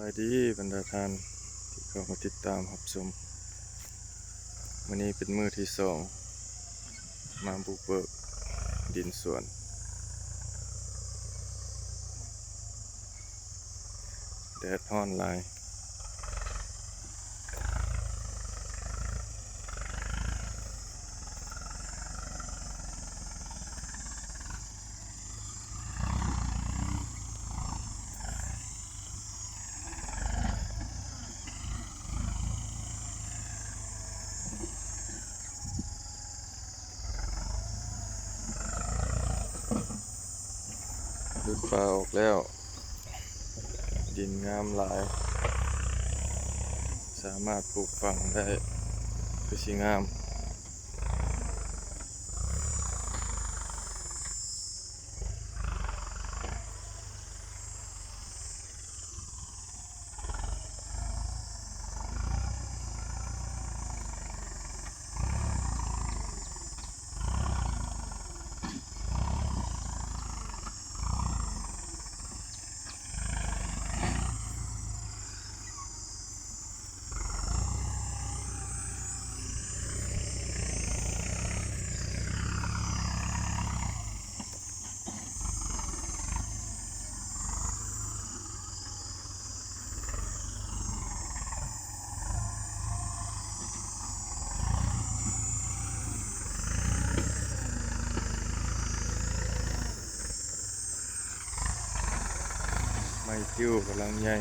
บายดีบรรดาท่านที่เข้ามาติดตามรับชมวันนี้เป็นมื้อที่สองมาบุกเบิกดินสวนแดดร้อนหลายดูดปลาออกแล้วดินงามหลายสามารถปลูกฝังได้คือสิงามไม้ติ้วกำลังใหญ่